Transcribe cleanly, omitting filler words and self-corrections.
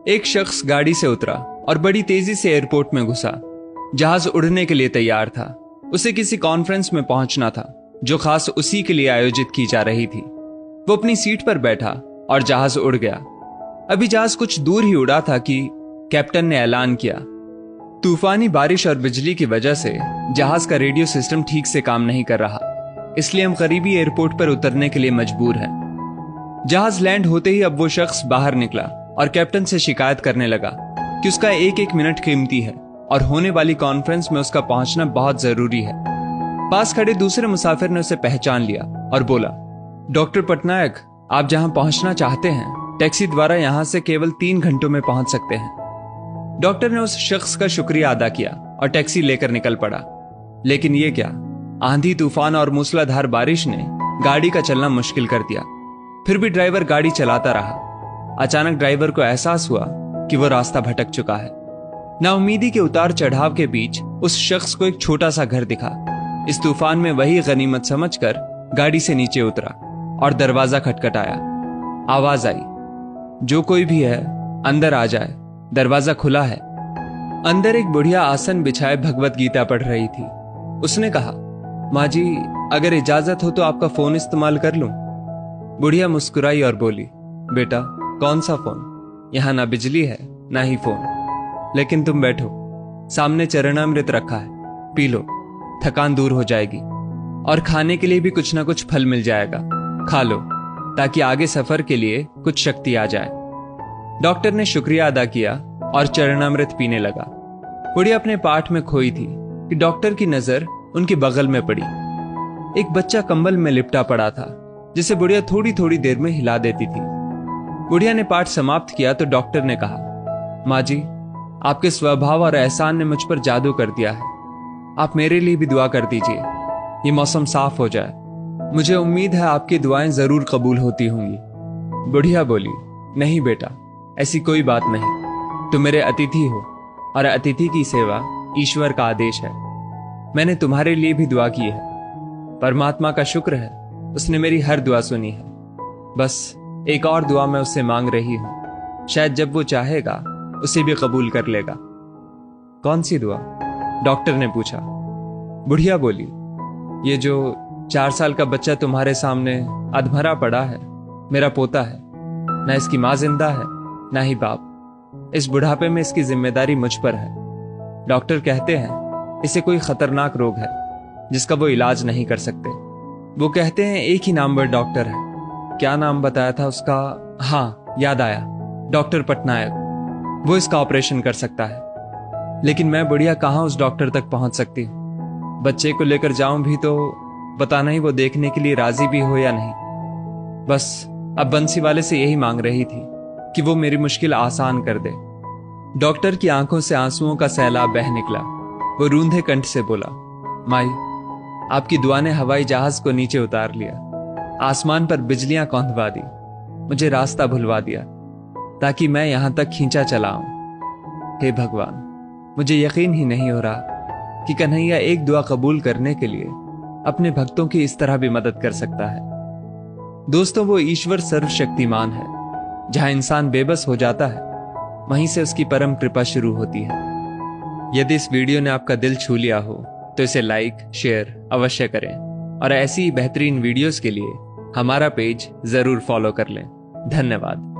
एक शख्स गाड़ी से उतरा और बड़ी तेजी से एयरपोर्ट में घुसा। जहाज उड़ने के लिए तैयार था। उसे किसी कॉन्फ्रेंस में पहुंचना था जो खास उसी के लिए आयोजित की जा रही थी। वो अपनी सीट पर बैठा और जहाज उड़ गया। अभी जहाज कुछ दूर ही उड़ा था कि कैप्टन ने ऐलान किया, तूफानी बारिश और बिजली की वजह से जहाज का रेडियो सिस्टम ठीक से काम नहीं कर रहा, इसलिए हम करीबी एयरपोर्ट पर उतरने के लिए मजबूर हैं। जहाज लैंड होते ही अब वो शख्स बाहर निकला और कैप्टन से शिकायत करने लगा कि उसका एक एक मिनट कीमती है और होने वाली कॉन्फ्रेंस में उसका पहुंचना बहुत जरूरी है। पास खड़े दूसरे मुसाफिर ने उसे पहचान लिया और बोला, डॉक्टर पटनायक, आप जहां पहुंचना चाहते हैं टैक्सी द्वारा यहां से केवल 3 घंटों में पहुंच सकते हैं। डॉक्टर ने उस शख्स का शुक्रिया अदा किया और टैक्सी लेकर निकल पड़ा। लेकिन ये क्या, आंधी तूफान और मूसलाधार बारिश ने गाड़ी का चलना मुश्किल कर दिया। फिर भी ड्राइवर गाड़ी चलाता रहा। अचानक ड्राइवर को एहसास हुआ कि वो रास्ता भटक चुका है। नाउमीदी के उतार चढ़ाव के बीच उस शख्स को एक छोटा सा घर दिखा। इस तूफान में वही गनीमत समझकर गाड़ी से नीचे उतरा और दरवाजा खटखटाया। आवाज आई, जो कोई भी है अंदर आ जाए, दरवाजा खुला है। अंदर एक बुढ़िया आसन बिछाए भगवत गीता पढ़ रही थी। उसने कहा, माँ जी, अगर इजाजत हो तो आपका फोन इस्तेमाल कर लूं। बुढ़िया मुस्कुराई और बोली, बेटा, कौन सा फोन? यहां ना बिजली है ना ही फोन। लेकिन तुम बैठो, सामने चरणामृत रखा है, पी लो, थकान दूर हो जाएगी। और खाने के लिए भी कुछ ना कुछ फल मिल जाएगा, खा लो ताकि आगे सफर के लिए कुछ शक्ति आ जाए। डॉक्टर ने शुक्रिया अदा किया और चरणामृत पीने लगा। बुढ़िया अपने पाठ में खोई थी कि डॉक्टर की नजर उनके बगल में पड़ी। एक बच्चा कंबल में लिपटा पड़ा था जिसे बुढ़िया थोड़ी थोड़ी देर में हिला देती थी। बुढ़िया ने पाठ समाप्त किया तो डॉक्टर ने कहा, माँ जी, आपके स्वभाव और एहसान ने मुझ पर जादू कर दिया है। आप मेरे लिए भी दुआ कर दीजिए, ये मौसम साफ हो जाए। मुझे उम्मीद है आपकी दुआएं जरूर कबूल होती होंगी। बुढ़िया बोली, नहीं बेटा, ऐसी कोई बात नहीं। तुम मेरे अतिथि हो और अतिथि की सेवा ईश्वर का आदेश है। मैंने तुम्हारे लिए भी दुआ की है। परमात्मा का शुक्र है, उसने मेरी हर दुआ सुनी है। बस एक और दुआ मैं उससे मांग रही हूं, शायद जब वो चाहेगा उसे भी कबूल कर लेगा। कौन सी दुआ? डॉक्टर ने पूछा। बुढ़िया बोली, ये जो 4 साल का बच्चा तुम्हारे सामने अधमरा पड़ा है, मेरा पोता है। ना इसकी माँ जिंदा है ना ही बाप। इस बुढ़ापे में इसकी जिम्मेदारी मुझ पर है। डॉक्टर कहते हैं इसे कोई खतरनाक रोग है जिसका वो इलाज नहीं कर सकते। वो कहते हैं एक ही नामवर डॉक्टर है। क्या नाम बताया था उसका? हाँ, याद आया, डॉक्टर पटनायक। वो इसका ऑपरेशन कर सकता है। लेकिन मैं बुढ़िया कहाँ उस डॉक्टर तक पहुंच सकती हूँ? बच्चे को लेकर जाऊं भी तो पता नहीं वो देखने के लिए राजी भी हो या नहीं। बस अब बंसी वाले से यही मांग रही थी कि वो मेरी मुश्किल आसान कर दे। डॉक्टर की आंखों से आंसुओं का सैलाब बह निकला। वो रूंधे कंठ से बोला, माई, आपकी दुआ ने हवाई जहाज को नीचे उतार लिया, आसमान पर बिजलियां कौंधवा दी, मुझे रास्ता भुलवा दिया ताकि मैं यहां तक खींचा चला आऊं। हे भगवान, मुझे यकीन ही नहीं हो रहा कि कन्हैया एक दुआ कबूल करने के लिए अपने भक्तों की इस तरह भी मदद कर सकता है। दोस्तों, वो ईश्वर सर्वशक्तिमान है। जहां इंसान बेबस हो जाता है वहीं से उसकी परम कृपा शुरू होती है। यदि इस वीडियो ने आपका दिल छू लिया हो तो इसे लाइक शेयर अवश्य करें और ऐसी ही बेहतरीन वीडियोस के लिए हमारा पेज जरूर फॉलो कर लें। धन्यवाद।